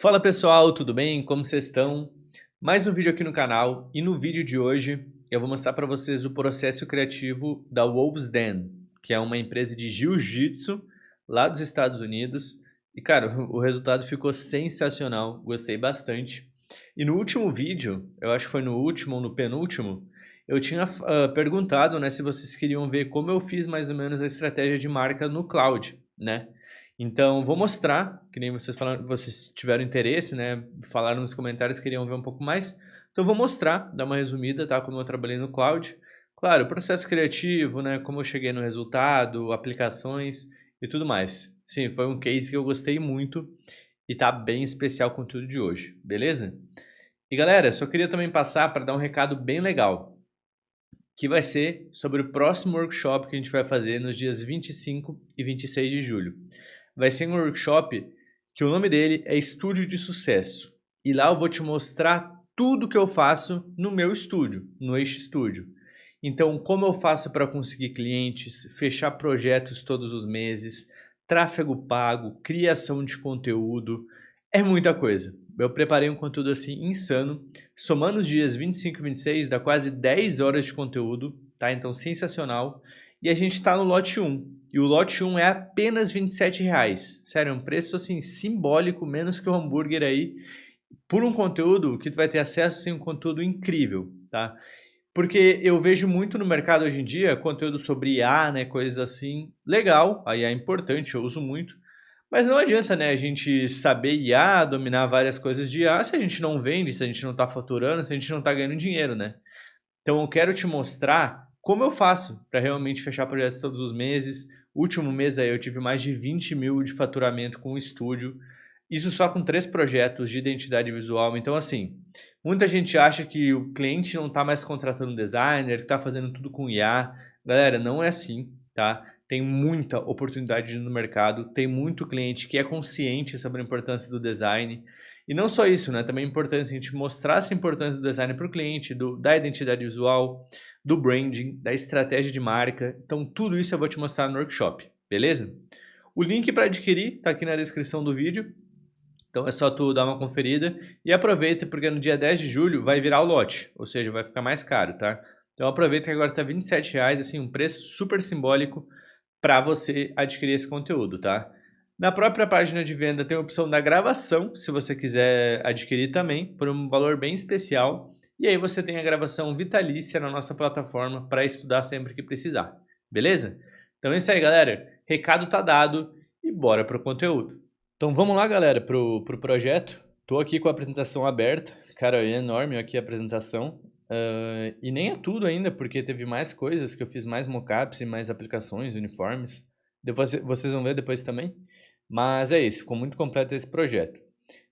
Fala pessoal, tudo bem? Como vocês estão? Mais um vídeo aqui no canal e no vídeo de hoje eu vou mostrar para vocês o processo criativo da Wolves Den, que é uma empresa de jiu-jitsu lá dos Estados Unidos. E cara, o resultado ficou sensacional, gostei bastante. E no último vídeo, eu acho que foi no último ou no penúltimo, eu tinha perguntado, né, se vocês queriam ver como eu fiz mais ou menos a estratégia de marca no Cloud, né? Então, vou mostrar, que nem vocês falaram, vocês tiveram interesse, né? Falaram nos comentários que queriam ver um pouco mais. Então, vou mostrar, dar uma resumida, tá? Como eu trabalhei no Cloud. Claro, processo criativo, né? Como eu cheguei no resultado, aplicações e tudo mais. Sim, foi um case que eu gostei muito e tá bem especial com tudo de hoje, beleza? E galera, só queria também passar para dar um recado bem legal, que vai ser sobre o próximo workshop que a gente vai fazer nos dias 25 e 26 de julho. Vai ser um workshop que o nome dele é Estúdio de Sucesso. E lá eu vou te mostrar tudo que eu faço no meu estúdio, no Eixo Studio. Então, como eu faço para conseguir clientes, fechar projetos todos os meses, tráfego pago, criação de conteúdo, é muita coisa. Eu preparei um conteúdo assim insano, somando os dias 25 e 26 dá quase 10 horas de conteúdo, tá? Então sensacional. E a gente está no lote 1. E o lote 1 é apenas R$ 27. Sério, é um preço assim simbólico, menos que o hambúrguer aí, por um conteúdo que tu vai ter acesso assim, um conteúdo incrível, tá? Porque eu vejo muito no mercado hoje em dia conteúdo sobre IA, né, coisas assim, legal, a IA é importante, eu uso muito, mas não adianta, né, a gente saber IA, dominar várias coisas de IA se a gente não vende, se a gente não está faturando, se a gente não está ganhando dinheiro, né? Então eu quero te mostrar como eu faço para realmente fechar projetos todos os meses. Último mês aí eu tive mais de 20 mil de faturamento com o estúdio. Isso só com 3 projetos de identidade visual. Então assim, muita gente acha que o cliente não está mais contratando designer, que está fazendo tudo com IA. Galera, não é assim, tá? Tem muita oportunidade no mercado, tem muito cliente que é consciente sobre a importância do design. E não só isso, né? Também é importante a gente mostrar essa importância do design para o cliente, da identidade visual, do branding, da estratégia de marca. Então, tudo isso eu vou te mostrar no workshop, beleza? O link para adquirir está aqui na descrição do vídeo. Então é só tu dar uma conferida e aproveita porque no dia 10 de julho vai virar o lote, ou seja, vai ficar mais caro, tá? Então aproveita que agora tá R$ 27, assim, um preço super simbólico para você adquirir esse conteúdo, tá? Na própria página de venda tem a opção da gravação, se você quiser adquirir também, por um valor bem especial. E aí você tem a gravação vitalícia na nossa plataforma para estudar sempre que precisar, beleza? Então é isso aí, galera. Recado tá dado e bora pro conteúdo. Então vamos lá, galera, pro projeto. Tô aqui com a apresentação aberta. Cara, é enorme aqui a apresentação. E nem é tudo ainda, porque teve mais coisas que eu fiz, mais mockups e mais aplicações, uniformes. Depois, vocês vão ver depois também. Mas é isso, ficou muito completo esse projeto.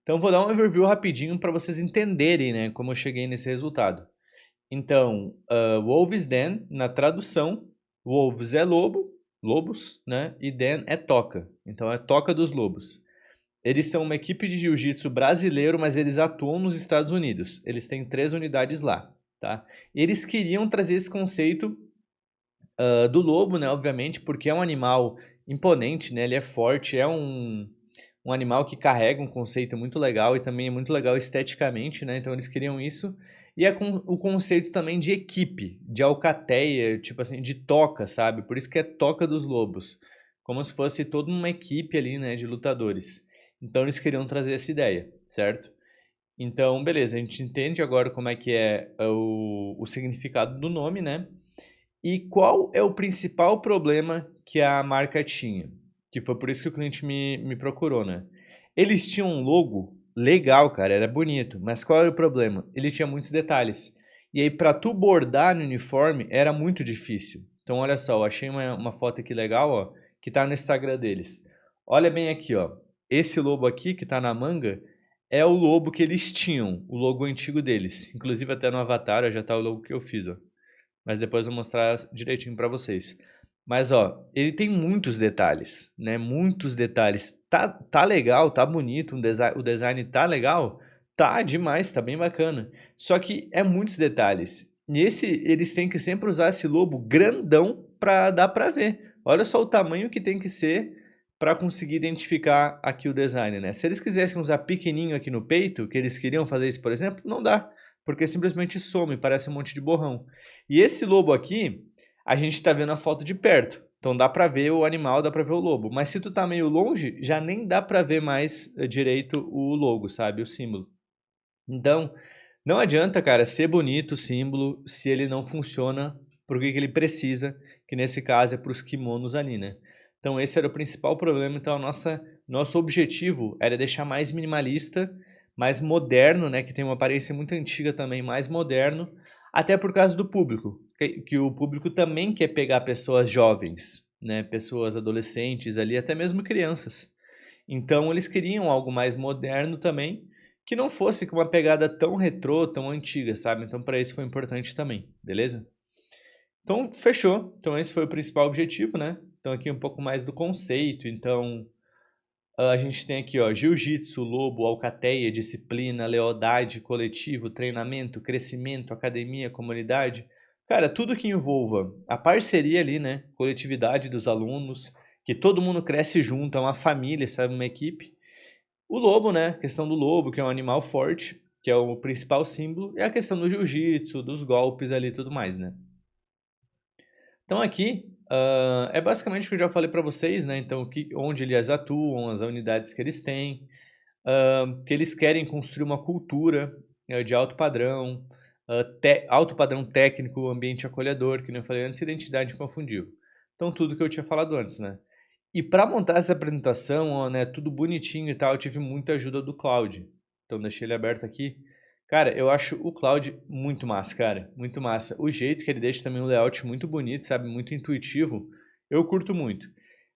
Então vou dar um overview rapidinho para vocês entenderem, né, como eu cheguei nesse resultado. Então, Wolves Den, na tradução, Wolves é lobo, lobos, né, e Den é toca. Então é toca dos lobos. Eles são uma equipe de jiu-jitsu brasileiro, mas eles atuam nos Estados Unidos. Eles têm 3 unidades lá, tá? Eles queriam trazer esse conceito do lobo, né? Obviamente, porque é um animal imponente, né? Ele é forte, é um animal que carrega um conceito muito legal e também é muito legal esteticamente, né? Então eles queriam isso. E é com o conceito também de equipe, de alcateia, tipo assim, de toca, sabe? Por isso que é toca dos lobos. Como se fosse toda uma equipe ali, né, de lutadores. Então eles queriam trazer essa ideia, certo? Então, beleza, a gente entende agora como é que é o significado do nome, né? E qual é o principal problema que a marca tinha? Que foi por isso que o cliente me procurou, né? Eles tinham um logo legal, cara, era bonito, mas qual era o problema? Ele tinha muitos detalhes. E aí, para tu bordar no uniforme, era muito difícil. Então, olha só, eu achei uma foto aqui legal, ó, que tá no Instagram deles. Olha bem aqui, ó. Esse lobo aqui, que tá na manga, é o lobo que eles tinham, o logo antigo deles. Inclusive, até no avatar, ó, já tá o logo que eu fiz, ó. Mas depois eu vou mostrar direitinho para vocês. Mas ó, ele tem muitos detalhes, né? Muitos detalhes. Tá legal, tá bonito, o design tá legal, tá demais, tá bem bacana. Só que é muitos detalhes. E eles têm que sempre usar esse lobo grandão para dar para ver. Olha só o tamanho que tem que ser para conseguir identificar aqui o design, né? Se eles quisessem usar pequenininho aqui no peito, que eles queriam fazer isso, por exemplo, não dá, porque simplesmente some, parece um monte de borrão. E esse lobo aqui, a gente está vendo a foto de perto, então dá para ver o animal, dá para ver o lobo. Mas se tu tá meio longe, já nem dá para ver mais direito o logo, sabe? O símbolo. Então, não adianta, cara, ser bonito o símbolo se ele não funciona pro que ele precisa, que nesse caso é para os kimonos ali, né? Então esse era o principal problema, então nosso objetivo era deixar mais minimalista, mais moderno, né, que tem uma aparência muito antiga também, mais moderno, até por causa do público, que o público também quer pegar pessoas jovens, né, pessoas adolescentes ali, até mesmo crianças. Então eles queriam algo mais moderno também, que não fosse com uma pegada tão retrô, tão antiga, sabe? Então para isso foi importante também, beleza? Então fechou. Então esse foi o principal objetivo, né? Então aqui um pouco mais do conceito. Então a gente tem aqui, ó, jiu-jitsu, lobo, alcateia, disciplina, lealdade, coletivo, treinamento, crescimento, academia, comunidade. Cara, tudo que envolva a parceria ali, né? Coletividade dos alunos, que todo mundo cresce junto, é uma família, sabe? Uma equipe. O lobo, né? A questão do lobo, que é um animal forte, que é o principal símbolo, e a questão do jiu-jitsu, dos golpes ali e tudo mais, né? Então aqui é basicamente o que eu já falei para vocês, né? Então onde eles atuam, as unidades que eles têm, que eles querem construir uma cultura de alto padrão, alto padrão técnico, ambiente acolhedor, que nem eu falei antes, identidade inconfundível. Então tudo que eu tinha falado antes, né? E para montar essa apresentação, ó, né, tudo bonitinho e tal, eu tive muita ajuda do Cloud. Então deixei ele aberto aqui. Cara, eu acho o Cloud muito massa, cara. Muito massa. O jeito que ele deixa também um layout muito bonito, sabe? Muito intuitivo. Eu curto muito.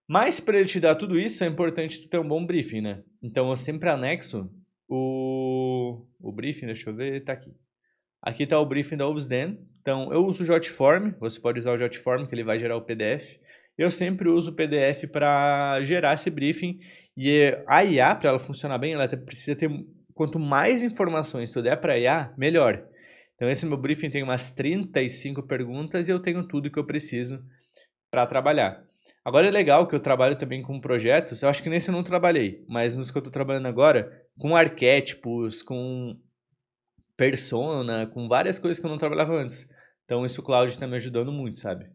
Mas para ele te dar tudo isso, é importante tu ter um bom briefing, né? Então eu sempre anexo o briefing, deixa eu ver, tá aqui. Aqui tá o briefing da Wolfsden. Então eu uso o Jotform, você pode usar o Jotform, que ele vai gerar o PDF. Eu sempre uso o PDF para gerar esse briefing. E a IA, para ela funcionar bem, ela precisa ter... Quanto mais informações tu der para IA, melhor. Então esse meu briefing tem umas 35 perguntas e eu tenho tudo que eu preciso para trabalhar. Agora é legal que eu trabalho também com projetos, eu acho que nesse eu não trabalhei, mas nos que eu estou trabalhando agora, com arquétipos, com persona, com várias coisas que eu não trabalhava antes. Então isso o Cloud está me ajudando muito, sabe?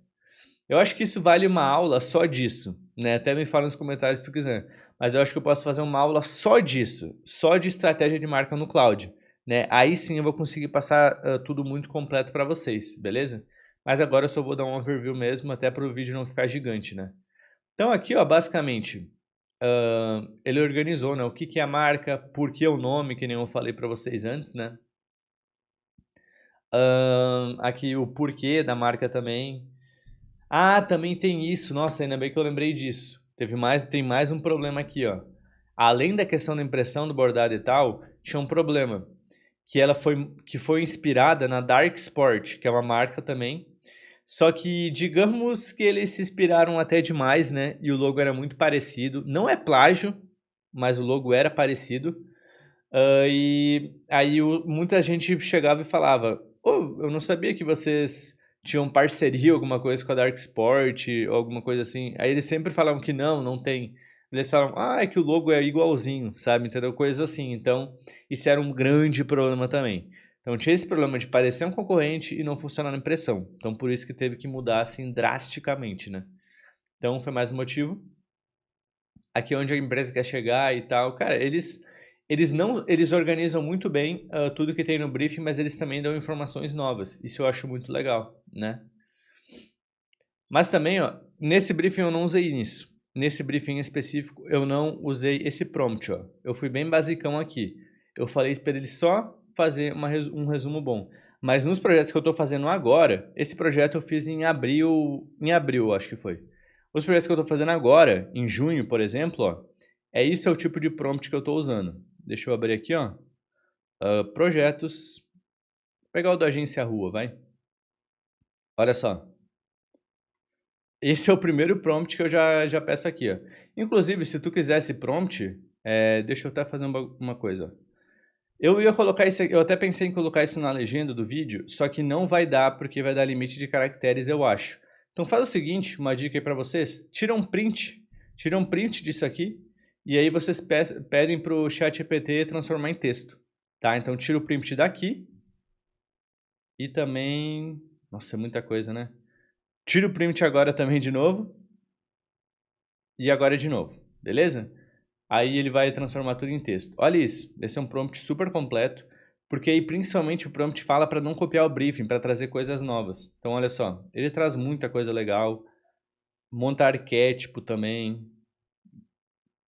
Eu acho que isso vale uma aula só disso, né? Até me fala nos comentários se tu quiser. Mas eu acho que eu posso fazer uma aula só disso, só de estratégia de marca no Cloud, né? Aí sim eu vou conseguir passar tudo muito completo para vocês, beleza? Mas agora eu só vou dar um overview mesmo, até para o vídeo não ficar gigante, né? Então aqui, ó, basicamente, ele organizou, né? O que que é a marca, por que o nome, que nem eu falei para vocês antes, né? Aqui o porquê da marca também. Ah, também tem isso. Nossa, ainda bem que eu lembrei disso. Tem mais um problema aqui, ó. Além da questão da impressão do bordado e tal, tinha um problema. Que foi inspirada na Dark Sport, que é uma marca também. Só que, digamos que eles se inspiraram até demais, né? E o logo era muito parecido. Não é plágio, mas o logo era parecido. E aí muita gente chegava e falava: "Oh, eu não sabia que vocês tinham parceria, alguma coisa com a Dark Sport, ou alguma coisa assim." Aí eles sempre falavam que não tem. Eles falam, é que o logo é igualzinho, sabe? Entendeu? Coisas assim. Então, isso era um grande problema também. Então, tinha esse problema de parecer um concorrente e não funcionar na impressão. Então, por isso que teve que mudar, assim, drasticamente, né? Então, foi mais um motivo. Aqui é onde a empresa quer chegar e tal. Cara, eles organizam muito bem tudo que tem no briefing, mas eles também dão informações novas. Isso eu acho muito legal, né? Mas também, ó, nesse briefing eu não usei isso. Nesse briefing específico, eu não usei esse prompt, ó. Eu fui bem basicão aqui. Eu falei para ele só fazer um resumo bom. Mas nos projetos que eu estou fazendo agora, esse projeto eu fiz em abril, acho que foi. Os projetos que eu estou fazendo agora, em junho, por exemplo, ó, esse é o tipo de prompt que eu estou usando. Deixa eu abrir aqui, ó. Projetos. Vou pegar o da agência Rua, vai. Olha só. Esse é o primeiro prompt que eu já peço aqui, ó. Inclusive, se tu quiser esse prompt, deixa eu até fazer uma coisa. Eu ia colocar isso aqui, eu até pensei em colocar isso na legenda do vídeo, só que não vai dar, porque vai dar limite de caracteres, eu acho. Então faz o seguinte, uma dica aí pra vocês, tira um print Tira um print disso aqui e aí vocês pedem para o ChatGPT transformar em texto, tá? Então tira o print daqui e também... Nossa, é muita coisa, né? Tira o print agora também de novo e agora de novo, beleza? Aí ele vai transformar tudo em texto. Olha isso, esse é um prompt super completo, porque aí principalmente o prompt fala para não copiar o briefing, para trazer coisas novas. Então olha só, ele traz muita coisa legal, monta arquétipo também.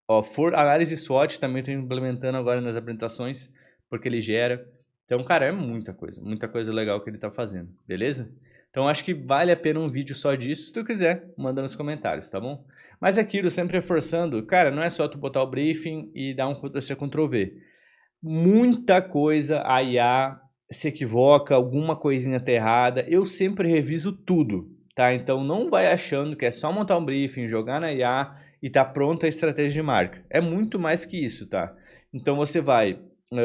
Ó, análise SWOT também estou implementando agora nas apresentações, porque ele gera. Então, cara, é muita coisa legal que ele está fazendo, beleza? Então acho que vale a pena um vídeo só disso, se tu quiser, manda nos comentários, tá bom? Mas aquilo, sempre reforçando, cara, não é só tu botar o briefing e dar um Ctrl+C, Ctrl+V. Muita coisa a IA se equivoca, alguma coisinha tá errada, eu sempre reviso tudo, tá? Então não vai achando que é só montar um briefing, jogar na IA e tá pronta a estratégia de marca. É muito mais que isso, tá? Então você vai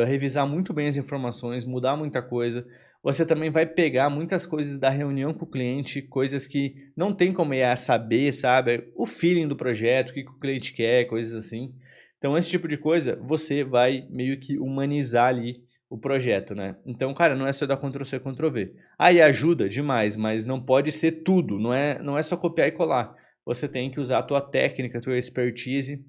revisar muito bem as informações, mudar muita coisa. Você também vai pegar muitas coisas da reunião com o cliente, coisas que não tem como IA saber, sabe? O feeling do projeto, o que o cliente quer, coisas assim. Então esse tipo de coisa, você vai meio que humanizar ali o projeto, né? Então, cara, não é só dar Ctrl+C, Ctrl+V. Aí ajuda demais, mas não pode ser tudo, não é só copiar e colar. Você tem que usar a tua técnica, a tua expertise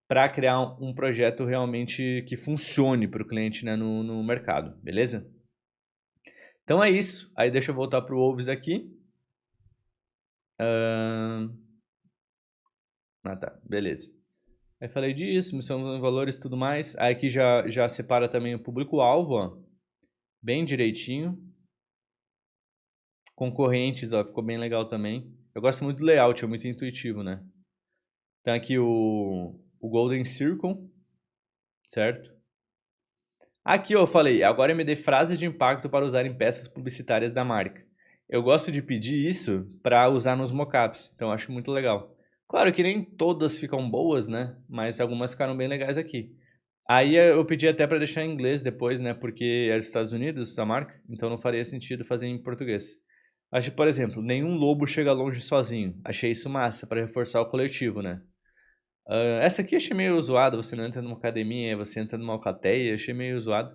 para criar um projeto realmente que funcione para o cliente, né, no mercado, beleza? Então é isso. Aí deixa eu voltar para o Wolves aqui. Tá, beleza. Aí falei disso, missão, valores e tudo mais. Aí aqui já separa também o público-alvo, ó, bem direitinho. Concorrentes, ó, ficou bem legal também. Eu gosto muito do layout, é muito intuitivo, né? Então aqui o Golden Circle, certo? Aqui eu falei, agora me dê frases de impacto para usar em peças publicitárias da marca. Eu gosto de pedir isso para usar nos mockups, então eu acho muito legal. Claro que nem todas ficam boas, né? Mas algumas ficaram bem legais aqui. Aí eu pedi até para deixar em inglês depois, né? Porque é dos Estados Unidos a marca, então não faria sentido fazer em português. Acho que, por exemplo, nenhum lobo chega longe sozinho. Achei isso massa para reforçar o coletivo, né? Essa aqui achei meio zoada, você não entra numa academia, você entra numa alcateia, achei meio zoado.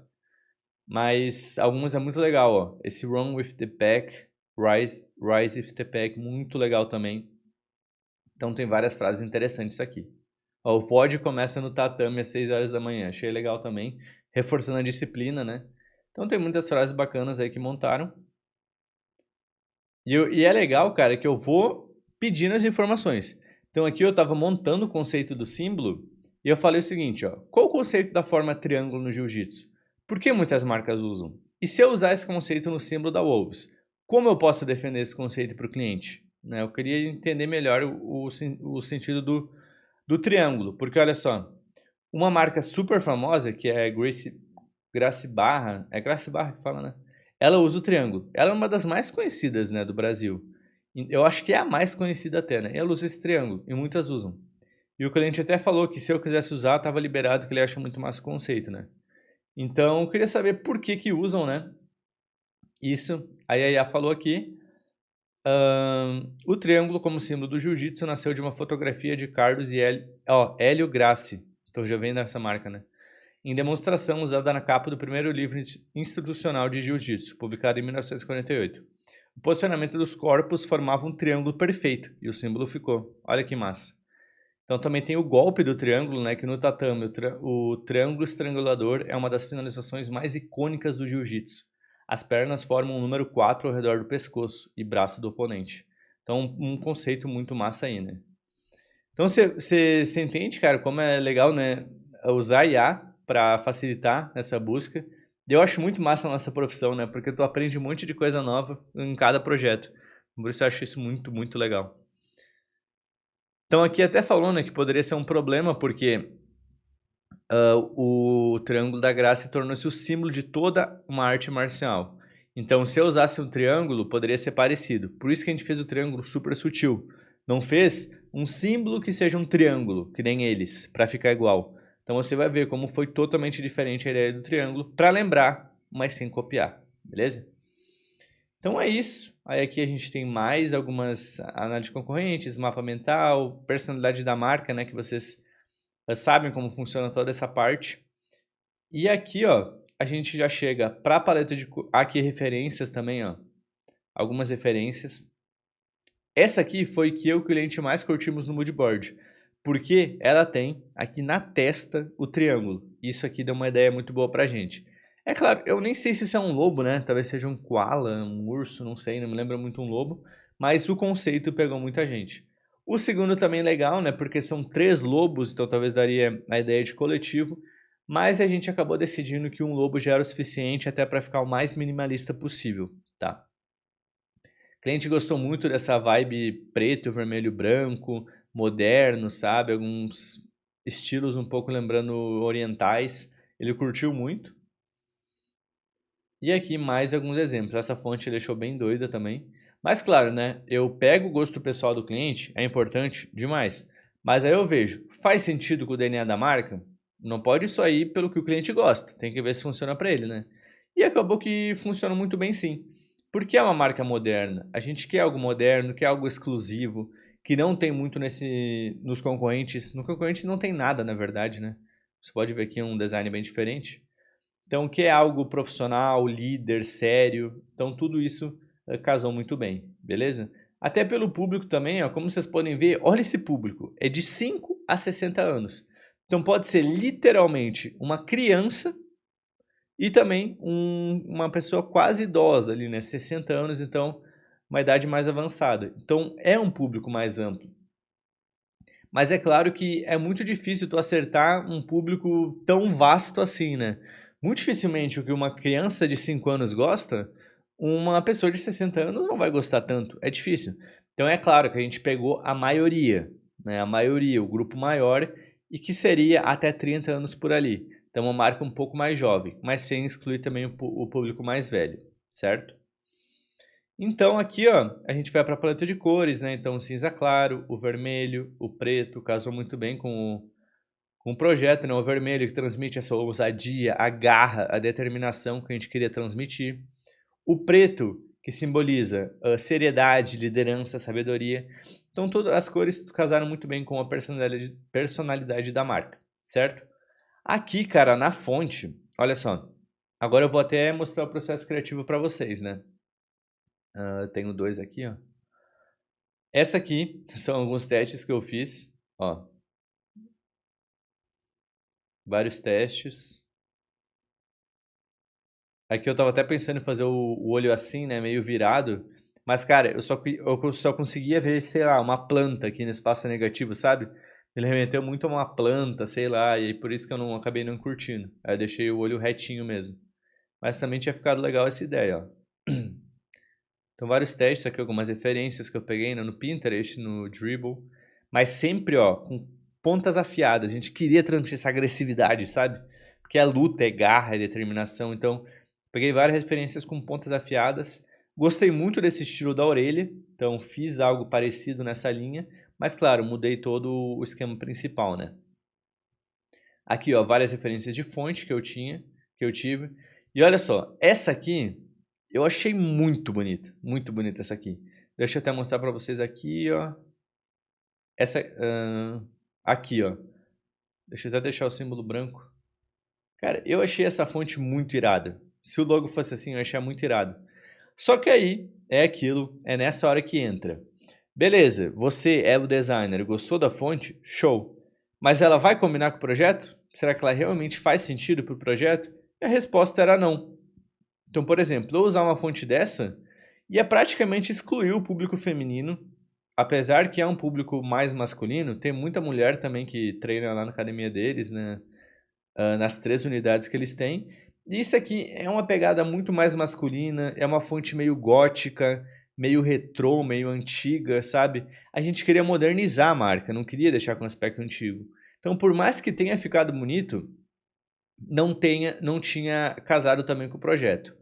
Mas algumas é muito legal, ó. Esse Run with the Pack, Rise with the Pack, muito legal também. Então tem várias frases interessantes aqui. Ó, o pódio começa no tatame às 6 horas da manhã, achei legal também. Reforçando a disciplina, né? Então tem muitas frases bacanas aí que montaram. E é legal, cara, que eu vou pedindo as informações. Então aqui eu estava montando o conceito do símbolo e eu falei o seguinte, ó, qual o conceito da forma triângulo no jiu-jitsu? Por que muitas marcas usam? E se eu usar esse conceito no símbolo da Wolves, como eu posso defender esse conceito para o cliente? Né, eu queria entender melhor o sentido do triângulo, porque olha só, uma marca super famosa que é Gracie Barra, é Gracie Barra que fala, né? Ela usa o triângulo. Ela é uma das mais conhecidas, né, do Brasil. Eu acho que é a mais conhecida até, né? Ela usa esse triângulo e muitas usam. E o cliente até falou que se eu quisesse usar, estava liberado, que ele acha muito massa o conceito, né? Então, eu queria saber por que usam, né? Isso. Aí a IA falou aqui. O triângulo como símbolo do jiu-jitsu nasceu de uma fotografia de Carlos e Hélio Gracie. Então já vem dessa marca, né? Em demonstração usada na capa do primeiro livro institucional de jiu-jitsu, publicado em 1948. O posicionamento dos corpos formava um triângulo perfeito e o símbolo ficou. Olha que massa. Então também tem o golpe do triângulo, né, que no tatame o triângulo estrangulador é uma das finalizações mais icônicas do jiu-jitsu. As pernas formam um número 4 ao redor do pescoço e braço do oponente. Então um conceito muito massa aí, né? Então você entende, cara, como é legal, né, usar IA para facilitar essa busca. Eu acho muito massa a nossa profissão, né? Porque tu aprende um monte de coisa nova em cada projeto. Por isso eu acho isso muito, muito legal. Então aqui até falou, né, que poderia ser um problema porque o Triângulo da Graça tornou-se o símbolo de toda uma arte marcial. Então se eu usasse um triângulo, poderia ser parecido. Por isso que a gente fez o triângulo super sutil. Não fez um símbolo que seja um triângulo, que nem eles, para ficar igual. Então você vai ver como foi totalmente diferente a ideia do triângulo, para lembrar, mas sem copiar, beleza? Então é isso. Aí aqui a gente tem mais algumas análises concorrentes, mapa mental, personalidade da marca, né, que vocês sabem como funciona toda essa parte. E aqui, ó, a gente já chega para a paleta de aqui referências também, ó. Algumas referências. Essa aqui foi que eu e o cliente mais curtimos no moodboard, porque ela tem aqui na testa o triângulo. Isso aqui deu uma ideia muito boa pra gente. É claro, eu nem sei se isso é um lobo, né? Talvez seja um koala, um urso, não sei, não me lembra muito um lobo, mas o conceito pegou muita gente. O segundo também é legal, né? Porque são 3 lobos, então talvez daria a ideia de coletivo, mas a gente acabou decidindo que um lobo já era o suficiente até para ficar o mais minimalista possível, tá? O cliente gostou muito dessa vibe preto, vermelho, branco, moderno, sabe? Alguns estilos um pouco lembrando orientais. Ele curtiu muito. E aqui mais alguns exemplos. Essa fonte ele deixou bem doida também. Mas claro, né? Eu pego o gosto pessoal do cliente, é importante demais. Mas aí eu vejo, faz sentido com o DNA da marca? Não pode só ir pelo que o cliente gosta. Tem que ver se funciona para ele, né? E acabou que funciona muito bem sim. Porque é uma marca moderna. A gente quer algo moderno, quer algo exclusivo, que não tem muito nos concorrentes. No concorrente não tem nada, na verdade, né? Você pode ver aqui um design bem diferente. Então, que é algo profissional, líder, sério. Então, tudo isso casou muito bem, beleza? Até pelo público também, ó, como vocês podem ver, olha esse público, é de 5 a 60 anos. Então, pode ser literalmente uma criança e também uma pessoa quase idosa ali, né? 60 anos, então, uma idade mais avançada. Então, é um público mais amplo. Mas é claro que é muito difícil tu acertar um público tão vasto assim, né? Muito dificilmente o que uma criança de 5 anos gosta, uma pessoa de 60 anos não vai gostar tanto. É difícil. Então é claro que a gente pegou a maioria, né? A maioria, o grupo maior, e que seria até 30 anos por ali. Então uma marca um pouco mais jovem, mas sem excluir também o público mais velho, certo? Então aqui, ó, a gente vai para a paleta de cores, né? Então o cinza claro, o vermelho, o preto, casou muito bem com o projeto, né? O vermelho que transmite essa ousadia, a garra, a determinação que a gente queria transmitir. O preto que simboliza seriedade, liderança, sabedoria. Então todas as cores casaram muito bem com a personalidade da marca, certo? Aqui, cara, na fonte, olha só. Agora eu vou até mostrar o processo criativo para vocês, né? Eu tenho 2 aqui, ó. Essa aqui são alguns testes que eu fiz, ó. Vários testes. Aqui eu tava até pensando em fazer o olho assim, né, meio virado, mas cara, eu só conseguia ver, sei lá, uma planta aqui no espaço negativo, sabe? Ele remeteu muito a uma planta, sei lá, e aí por isso que eu não acabei não curtindo. Aí eu deixei o olho retinho mesmo. Mas também tinha ficado legal essa ideia, ó. Então, vários testes aqui, algumas referências que eu peguei, né, no Pinterest, no Dribbble, mas sempre, ó, com pontas afiadas. A gente queria transmitir essa agressividade, sabe? Porque é luta, é garra, é determinação. Então, peguei várias referências com pontas afiadas. Gostei muito desse estilo da orelha, então fiz algo parecido nessa linha, mas claro, mudei todo o esquema principal, né? Aqui, ó, várias referências de fonte que eu tive. E olha só, essa aqui eu achei muito bonita essa aqui. Deixa eu até mostrar para vocês aqui, ó. Essa, aqui, ó. Deixa eu até deixar o símbolo branco. Cara, eu achei essa fonte muito irada. Se o logo fosse assim, eu achei muito irado. Só que aí, é aquilo, é nessa hora que entra. Beleza, você é o designer, gostou da fonte? Show. Mas ela vai combinar com o projeto? Será que ela realmente faz sentido para o projeto? E a resposta era não. Então, por exemplo, eu usar uma fonte dessa ia praticamente excluir o público feminino, apesar que é um público mais masculino, tem muita mulher também que treina lá na academia deles, né? Nas 3 unidades que eles têm. E isso aqui é uma pegada muito mais masculina, é uma fonte meio gótica, meio retrô, meio antiga, sabe? A gente queria modernizar a marca, não queria deixar com aspecto antigo. Então, por mais que tenha ficado bonito, não tinha casado também com o projeto.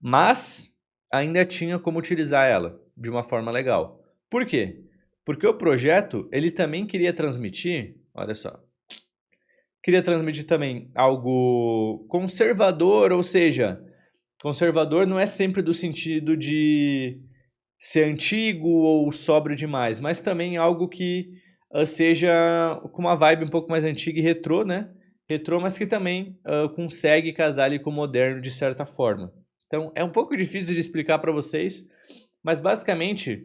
Mas ainda tinha como utilizar ela de uma forma legal. Por quê? Porque o projeto, ele também queria transmitir, olha só, queria transmitir também algo conservador, ou seja, conservador não é sempre do sentido de ser antigo ou sóbrio demais, mas também algo que seja com uma vibe um pouco mais antiga e retrô, né? Retrô, mas que também consegue casar ali com o moderno de certa forma. Então, é um pouco difícil de explicar para vocês, mas basicamente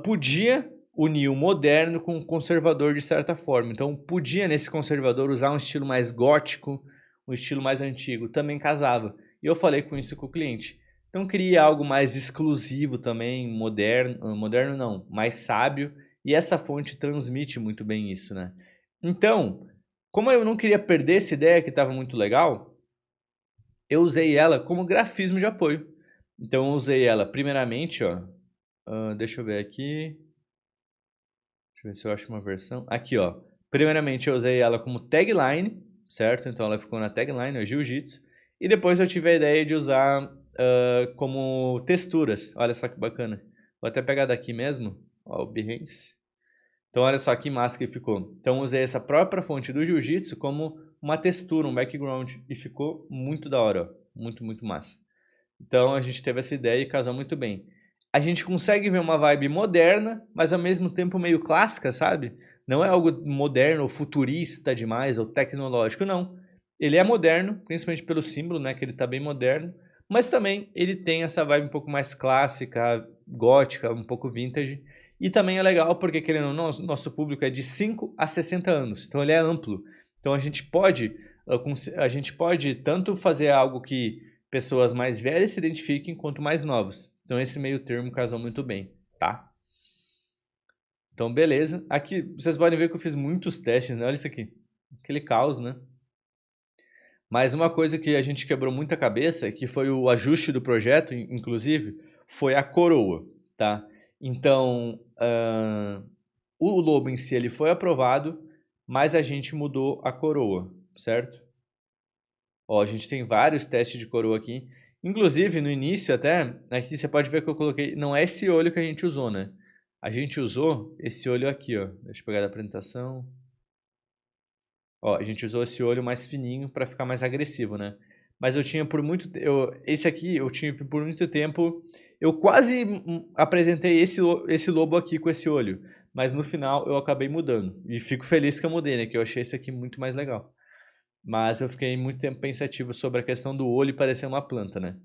podia unir o moderno com o conservador de certa forma. Então, podia nesse conservador usar um estilo mais gótico, um estilo mais antigo, também casava. E eu falei com isso com o cliente. Então, queria algo mais exclusivo também, moderno, moderno não, mais sábio, e essa fonte transmite muito bem isso, né? Então, como eu não queria perder essa ideia que estava muito legal, eu usei ela como grafismo de apoio. Então, eu usei ela primeiramente, ó, deixa eu ver aqui, deixa eu ver se eu acho uma versão. Aqui, ó. Primeiramente, eu usei ela como tagline, certo? Então, ela ficou na tagline, o Jiu-Jitsu. E depois eu tive a ideia de usar como texturas. Olha só que bacana. Vou até pegar daqui mesmo, ó, o Behance. Então, olha só que massa que ficou. Então, usei essa própria fonte do Jiu-Jitsu como uma textura, um background. E ficou muito da hora, ó. Muito, muito massa. Então, a gente teve essa ideia e casou muito bem. A gente consegue ver uma vibe moderna, mas ao mesmo tempo meio clássica, sabe? Não é algo moderno ou futurista demais ou tecnológico, não. Ele é moderno, principalmente pelo símbolo, né? Que ele tá bem moderno. Mas também ele tem essa vibe um pouco mais clássica, gótica, um pouco vintage. E também é legal porque, querendo ou não, nosso público é de 5 a 60 anos. Então ele é amplo. Então a gente pode tanto fazer algo que pessoas mais velhas se identifiquem quanto mais novas. Então esse meio termo casou muito bem, tá? Então beleza. Aqui vocês podem ver que eu fiz muitos testes, né? Olha isso aqui. Aquele caos, né? Mas uma coisa que a gente quebrou muita cabeça, que foi o ajuste do projeto, inclusive, foi a coroa, tá? Então, o lobo em si ele foi aprovado, mas a gente mudou a coroa, certo? Ó, a gente tem vários testes de coroa aqui. Inclusive, no início até, aqui você pode ver que eu coloquei, não é esse olho que a gente usou, né? A gente usou esse olho aqui, ó. Deixa eu pegar da apresentação. Ó, a gente usou esse olho mais fininho para ficar mais agressivo, né? Mas eu tinha por muito esse aqui eu tive por muito tempo, eu quase apresentei esse lobo aqui com esse olho, mas no final eu acabei mudando. E fico feliz que eu mudei, né? Que eu achei esse aqui muito mais legal. Mas eu fiquei muito tempo pensativo sobre a questão do olho parecer uma planta, né?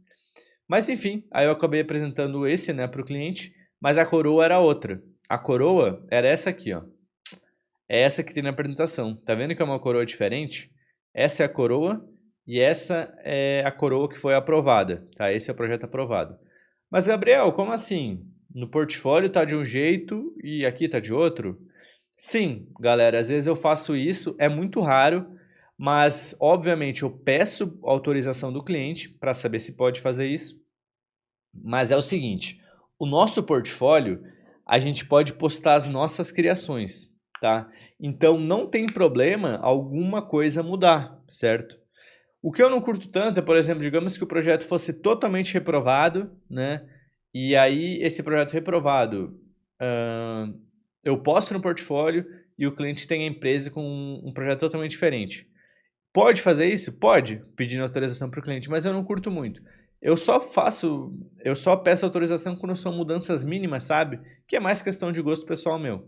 Mas enfim, aí eu acabei apresentando esse, né, para o cliente, mas a coroa era outra. A coroa era essa aqui, ó. É essa que tem na apresentação. Tá vendo que é uma coroa diferente? Essa é a coroa e essa é a coroa que foi aprovada, tá? Esse é o projeto aprovado. Mas Gabriel, como assim? No portfólio tá de um jeito e aqui tá de outro? Sim, galera, às vezes eu faço isso, é muito raro, mas obviamente eu peço autorização do cliente para saber se pode fazer isso. Mas é o seguinte, o nosso portfólio, a gente pode postar as nossas criações, tá? Então não tem problema alguma coisa mudar, certo? O que eu não curto tanto é, por exemplo, digamos que o projeto fosse totalmente reprovado, né? E aí esse projeto reprovado, eu posto no portfólio e o cliente tem a empresa com um projeto totalmente diferente. Pode fazer isso? Pode, pedindo autorização para o cliente, mas eu não curto muito. Eu só peço autorização quando são mudanças mínimas, sabe? Que é mais questão de gosto pessoal meu.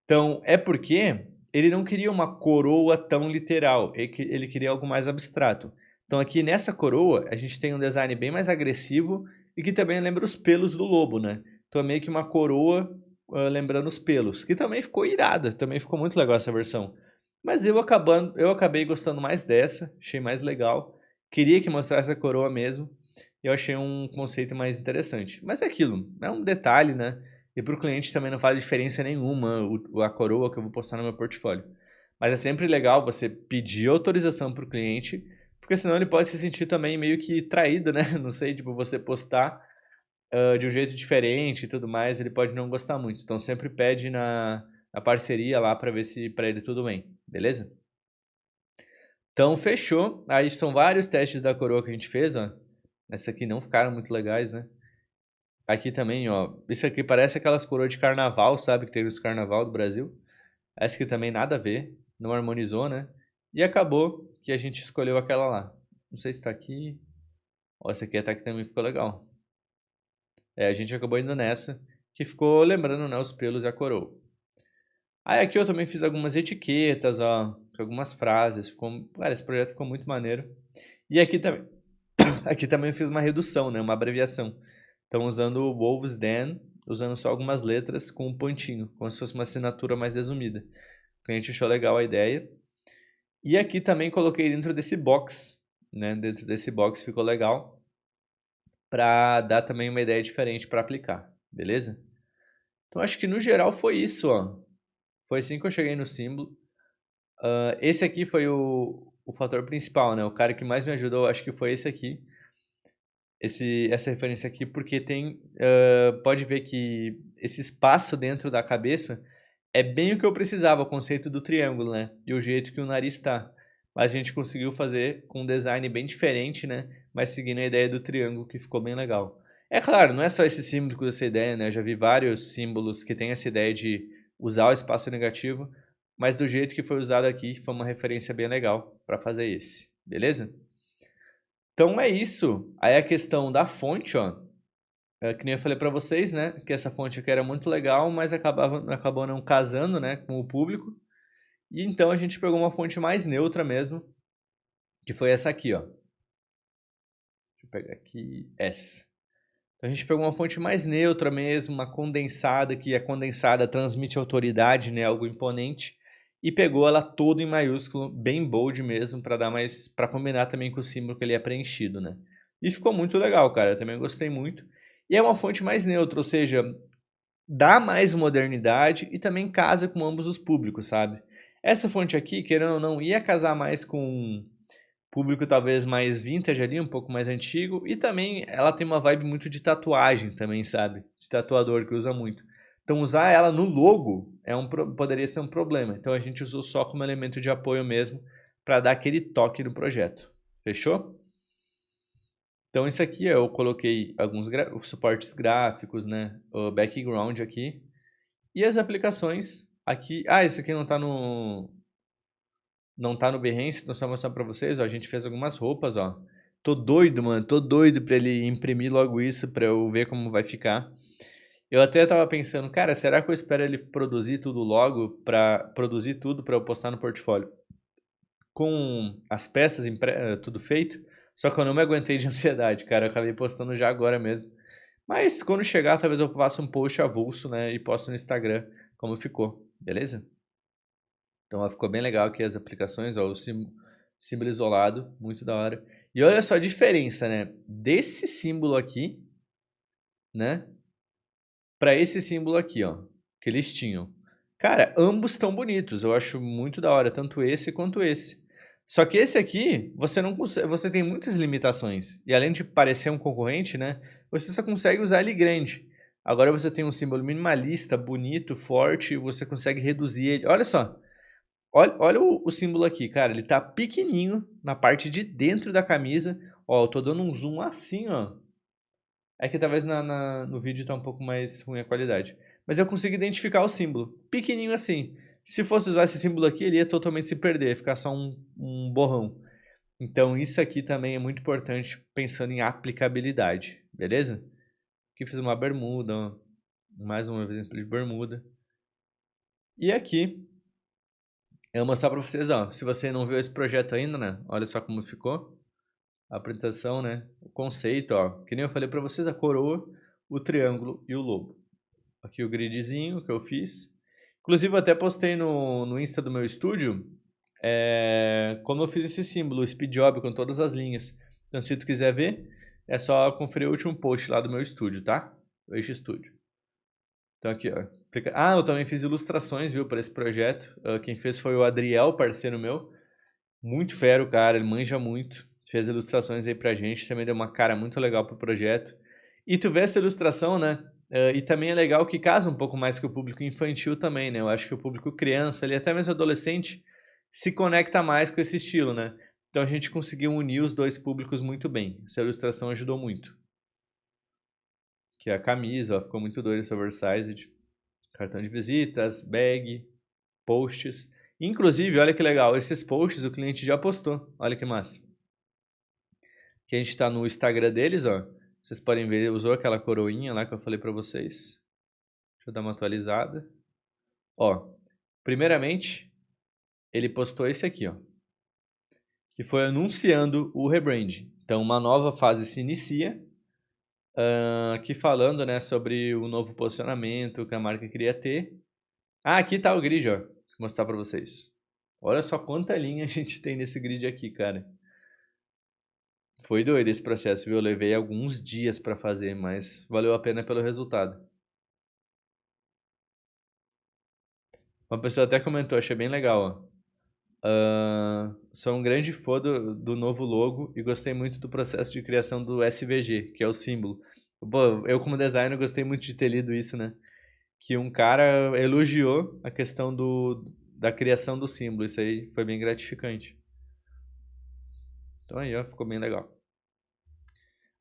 Então, é porque ele não queria uma coroa tão literal, ele queria algo mais abstrato. Então, aqui nessa coroa, a gente tem um design bem mais agressivo e que também lembra os pelos do lobo, né? Então, é meio que uma coroa lembrando os pelos, que também ficou irada, também ficou muito legal essa versão. Mas eu acabei gostando mais dessa, achei mais legal. Queria que mostrasse a coroa mesmo, e eu achei um conceito mais interessante. Mas é aquilo, é um detalhe, né? E para o cliente também não faz diferença nenhuma a coroa que eu vou postar no meu portfólio. Mas é sempre legal você pedir autorização para o cliente, porque senão ele pode se sentir também meio que traído, né? Não sei, tipo, você postar de um jeito diferente e tudo mais, ele pode não gostar muito. Então sempre pede na parceria lá para ver se para ele tudo bem, beleza? Então fechou. Aí são vários testes da coroa que a gente fez, ó. Essa aqui não ficaram muito legais, né? Aqui também, ó. Isso aqui parece aquelas coroas de carnaval, sabe? Que teve os carnaval do Brasil. Essa aqui também nada a ver. Não harmonizou, né? E acabou que a gente escolheu aquela lá. Não sei se tá aqui. Ó, essa aqui até que também ficou legal. É, a gente acabou indo nessa. que ficou lembrando, né, os pelos e a coroa. Aí aqui eu também fiz algumas etiquetas, ó, com algumas frases, cara, esse projeto ficou muito maneiro. E aqui também, aqui também eu fiz uma redução, né, uma abreviação. Então usando o Wolves Den, usando só algumas letras com um pontinho, como se fosse uma assinatura mais resumida. O cliente achou legal a ideia. E aqui também coloquei dentro desse box, né, dentro desse box ficou legal, para dar também uma ideia diferente para aplicar, beleza? Então acho que no geral foi isso, ó. Foi assim que eu cheguei no símbolo. Esse aqui foi o fator principal, né? O cara que mais me ajudou, acho que foi esse aqui. Essa referência aqui, porque pode ver que esse espaço dentro da cabeça é bem o que eu precisava, o conceito do triângulo, né? E o jeito que o nariz está. Mas a gente conseguiu fazer com um design bem diferente, né? Mas seguindo a ideia do triângulo, que ficou bem legal. É claro, não é só esse símbolo com essa ideia, né? Eu já vi vários símbolos que têm essa ideia de usar o espaço negativo, mas do jeito que foi usado aqui, foi uma referência bem legal para fazer esse, beleza? Então é isso. Aí a questão da fonte, ó, que nem eu falei para vocês, né, que essa fonte aqui era muito legal, mas acabou não casando, né, com o público. E então a gente pegou uma fonte mais neutra mesmo, que foi essa aqui, ó. Deixa eu pegar aqui, essa. Então a gente pegou uma fonte mais neutra mesmo, uma condensada, que a condensada transmite autoridade, né, algo imponente. E pegou ela toda em maiúsculo, bem bold mesmo, para dar mais, para combinar também com o símbolo que ele é preenchido, né? E ficou muito legal, cara. Eu também gostei muito. E é uma fonte mais neutra, ou seja, dá mais modernidade e também casa com ambos os públicos, sabe? Essa fonte aqui, querendo ou não, ia casar mais com um público talvez mais vintage ali, um pouco mais antigo, e também ela tem uma vibe muito de tatuagem também, sabe? De tatuador que usa muito. Então usar ela no logo poderia ser um problema. Então a gente usou só como elemento de apoio mesmo, para dar aquele toque no projeto. Fechou? Então isso aqui eu coloquei alguns suportes gráficos, né? O background aqui. E as aplicações aqui. Ah, isso aqui não tá no Behance, então só mostrar pra vocês, ó, a gente fez algumas roupas, ó. Tô doido, mano, tô doido pra ele imprimir logo isso, pra eu ver como vai ficar. Eu até tava pensando, cara, será que eu espero ele produzir tudo logo, produzir tudo pra eu postar no portfólio? Com as peças, tudo feito? Só que eu não me aguentei de ansiedade, cara, eu acabei postando já agora mesmo. Mas quando chegar, talvez eu faça um post avulso, né, e posto no Instagram como ficou, beleza? Então ó, ficou bem legal aqui as aplicações, ó, o símbolo isolado, muito da hora. E olha só a diferença, né, desse símbolo aqui, né, para esse símbolo aqui, ó, que eles tinham. Cara, ambos estão bonitos, eu acho muito da hora, tanto esse quanto esse. Só que esse aqui, você não consegue, você tem muitas limitações. E além de parecer um concorrente, né, você só consegue usar ele grande. Agora você tem um símbolo minimalista, bonito, forte, e você consegue reduzir ele. Olha só, olha o símbolo aqui, cara. Ele tá pequenininho na parte de dentro da camisa. Ó, eu tô dando um zoom assim, ó. É que talvez no vídeo tá um pouco mais ruim a qualidade. Mas eu consigo identificar o símbolo. Pequenininho assim. Se fosse usar esse símbolo aqui, ele ia totalmente se perder. Ia ficar só um borrão. Então isso aqui também é muito importante pensando em aplicabilidade. Beleza? Aqui fiz uma bermuda, ó. Mais um exemplo de bermuda. E aqui eu vou mostrar para vocês, ó, se você não viu esse projeto ainda, né, olha só como ficou a apresentação, né, o conceito, ó, que nem eu falei para vocês, a coroa, o triângulo e o lobo. Aqui o gridzinho que eu fiz. Inclusive eu até postei no Insta do meu estúdio, como eu fiz esse símbolo, o Speed Job com todas as linhas. Então se tu quiser ver, é só conferir o último post lá do meu estúdio, tá? O Eixo Estúdio. Então aqui, ó. Ah, eu também fiz ilustrações, viu, para esse projeto. Quem fez foi o Adriel, parceiro meu. Muito fero, cara, ele manja muito. Fez ilustrações aí pra gente, também deu uma cara muito legal pro projeto. E tu vê essa ilustração, né? E também é legal que casa um pouco mais com o público infantil também, né? Eu acho que o público criança, ali, até mesmo adolescente, se conecta mais com esse estilo, né? Então a gente conseguiu unir os dois públicos muito bem. Essa ilustração ajudou muito. Que é a camisa, ó, ficou muito doido esse oversized. Cartão de visitas, bag, posts. Inclusive, olha que legal, esses posts o cliente já postou. Olha que massa. Que a gente está no Instagram deles, ó. Vocês podem ver, usou aquela coroinha lá que eu falei para vocês. Deixa eu dar uma atualizada. Ó, primeiramente, ele postou esse aqui, ó, que foi anunciando o rebranding. Então, uma nova fase se inicia, aqui falando, né, sobre o novo posicionamento que a marca queria ter. Ah, aqui tá o grid, ó, vou mostrar para vocês. Olha só quanta linha a gente tem nesse grid aqui, cara. Foi doido esse processo, viu? Eu levei alguns dias para fazer, mas valeu a pena pelo resultado. Uma pessoa até comentou, achei bem legal, ó. Sou um grande fã do novo logo e gostei muito do processo de criação do SVG, que é o símbolo. Pô, eu como designer gostei muito de ter lido isso, né? Que um cara elogiou a questão da criação do símbolo. Isso aí foi bem gratificante. Então aí, ó, ficou bem legal.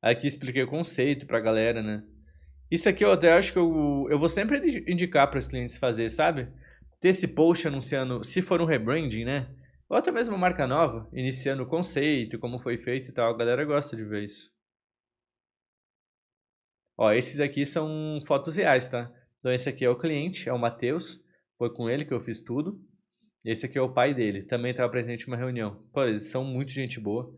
Aqui expliquei o conceito pra galera, né? Isso aqui eu até acho que eu vou sempre indicar para os clientes fazer, sabe? Ter esse post anunciando, se for um rebranding, né? Ou até mesmo uma marca nova, iniciando o conceito, como foi feito e tal. A galera gosta de ver isso. Ó, esses aqui são fotos reais, tá? Então esse aqui é o cliente, é o Matheus. Foi com ele que eu fiz tudo. Esse aqui é o pai dele, também estava presente em uma reunião. Pô, eles são muito gente boa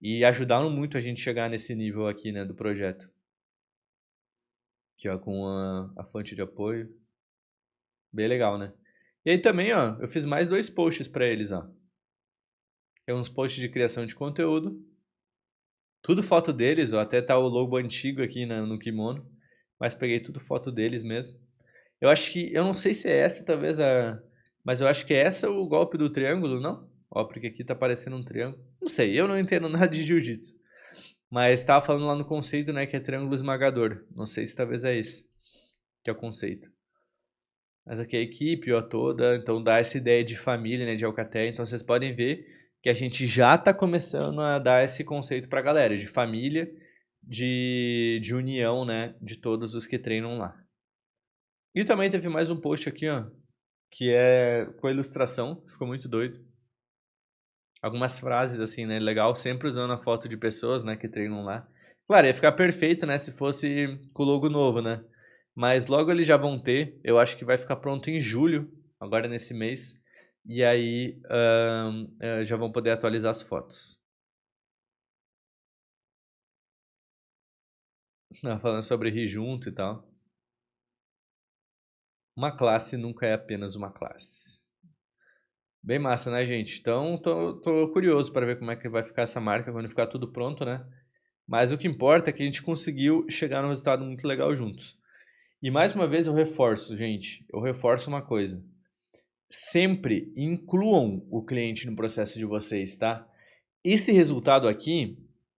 e ajudaram muito a gente chegar nesse nível aqui, né, do projeto. Aqui, ó, com a fonte de apoio. Bem legal, né? E aí também, ó, eu fiz mais 2 posts para eles, ó. Tem uns posts de criação de conteúdo. Tudo foto deles, ó, até tá o logo antigo aqui no kimono, mas peguei tudo foto deles mesmo. Eu acho que, eu não sei se é essa, talvez mas eu acho que é essa o golpe do triângulo, não? Ó, porque aqui tá parecendo um triângulo. Não sei, eu não entendo nada de jiu-jitsu. Mas tava falando lá no conceito, né, que é triângulo esmagador. Não sei se talvez é esse, que é o conceito. Mas aqui é a equipe, ó, toda, então dá essa ideia de família, né, de Alcatel. Então vocês podem ver que a gente já está começando a dar esse conceito para a galera, de família, de união, né, de todos os que treinam lá. E também teve mais um post aqui, ó, que é com a ilustração, ficou muito doido. Algumas frases assim, né, legal, sempre usando a foto de pessoas, né, que treinam lá. Claro, ia ficar perfeito, né, se fosse com o logo novo, né? Mas logo eles já vão ter, eu acho que vai ficar pronto em julho, agora nesse mês. E aí já vão poder atualizar as fotos. Falando sobre rir junto e tal. Uma classe nunca é apenas uma classe. Bem massa, né, gente? Então, tô curioso para ver como é que vai ficar essa marca quando ficar tudo pronto, né? Mas o que importa é que a gente conseguiu chegar num resultado muito legal juntos. E mais uma vez eu reforço, gente, eu reforço uma coisa. Sempre incluam o cliente no processo de vocês, tá? Esse resultado aqui,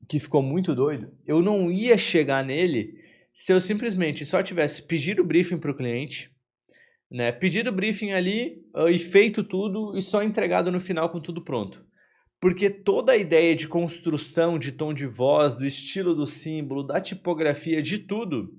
que ficou muito doido, eu não ia chegar nele se eu simplesmente só tivesse pedido o briefing para o cliente, né? Pedido o briefing ali e feito tudo e só entregado no final com tudo pronto. Porque toda a ideia de construção, de tom de voz, do estilo do símbolo, da tipografia, de tudo,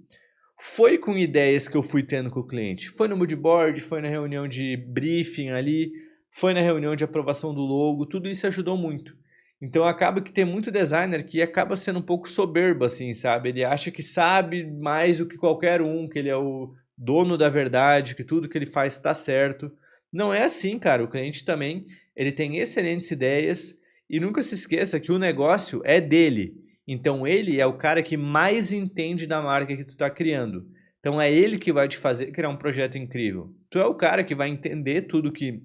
foi com ideias que eu fui tendo com o cliente. Foi no moodboard, foi na reunião de briefing ali, foi na reunião de aprovação do logo, tudo isso ajudou muito. Então acaba que tem muito designer que acaba sendo um pouco soberbo, assim, sabe? Ele acha que sabe mais do que qualquer um, que ele é o dono da verdade, que tudo que ele faz está certo. Não é assim, cara. O cliente também, ele tem excelentes ideias e nunca se esqueça que o negócio é dele. Então ele é o cara que mais entende da marca que tu está criando. Então é ele que vai te fazer criar um projeto incrível. Tu é o cara que vai entender tudo que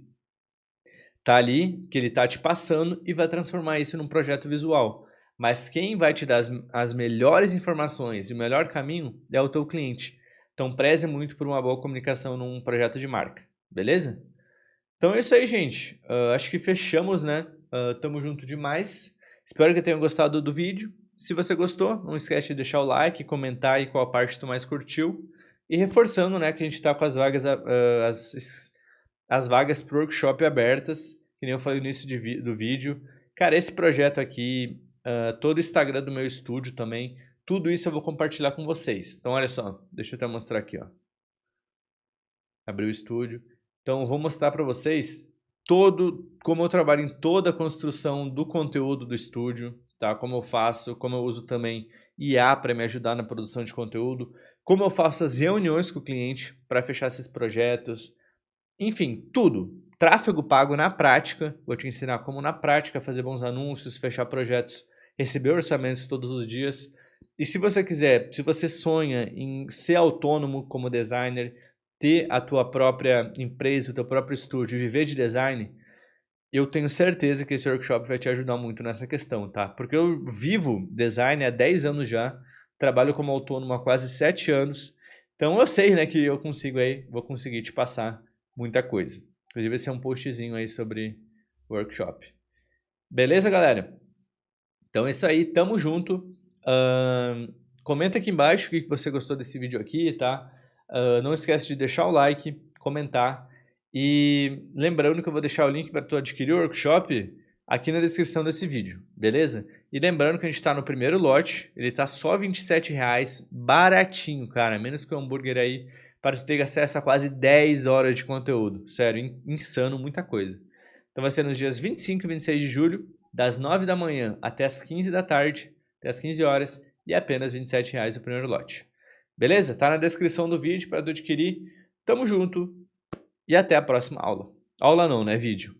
tá ali, que ele tá te passando e vai transformar isso num projeto visual. Mas quem vai te dar as melhores informações e o melhor caminho é o teu cliente. Então preze muito por uma boa comunicação num projeto de marca, beleza? Então é isso aí, gente. Acho que fechamos, né? Tamo junto demais. Espero que tenham gostado do vídeo. Se você gostou, não esquece de deixar o like, comentar aí qual parte tu mais curtiu. E reforçando, né, que a gente está com as vagas, as vagas pro workshop abertas, que nem eu falei no início do vídeo. Cara, esse projeto aqui, todo o Instagram do meu estúdio também, tudo isso eu vou compartilhar com vocês. Então olha só, deixa eu até mostrar aqui, ó. Abrir o estúdio. Então eu vou mostrar para vocês como eu trabalho em toda a construção do conteúdo do estúdio, tá? Como eu faço, como eu uso também IA para me ajudar na produção de conteúdo, como eu faço as reuniões com o cliente para fechar esses projetos, enfim, tudo. Tráfego pago na prática, vou te ensinar como na prática fazer bons anúncios, fechar projetos, receber orçamentos todos os dias. E se você quiser, se você sonha em ser autônomo como designer, ter a tua própria empresa, o teu próprio estúdio, viver de design, eu tenho certeza que esse workshop vai te ajudar muito nessa questão, tá? Porque eu vivo design há 10 anos já, trabalho como autônomo há quase 7 anos, então eu sei, né, que eu consigo aí, vou conseguir te passar muita coisa. Inclusive vai ser um postzinho aí sobre workshop. Beleza, galera? Então é isso aí, tamo junto. Comenta aqui embaixo o que você gostou desse vídeo aqui, tá? Não esquece de deixar o like, comentar. E lembrando que eu vou deixar o link para tu adquirir o workshop aqui na descrição desse vídeo, beleza? E lembrando que a gente está no primeiro lote, ele está só R$ 27,00, baratinho, cara, menos que o hambúrguer aí, para tu ter acesso a quase 10 horas de conteúdo. Sério, insano, muita coisa. Então vai ser nos dias 25 e 26 de julho, das 9 da manhã até as 15 da tarde, até as 15 horas, e apenas R$ 27,00 o primeiro lote. Beleza? Tá na descrição do vídeo para tu adquirir. Tamo junto! E até a próxima aula. Aula não, né? Vídeo.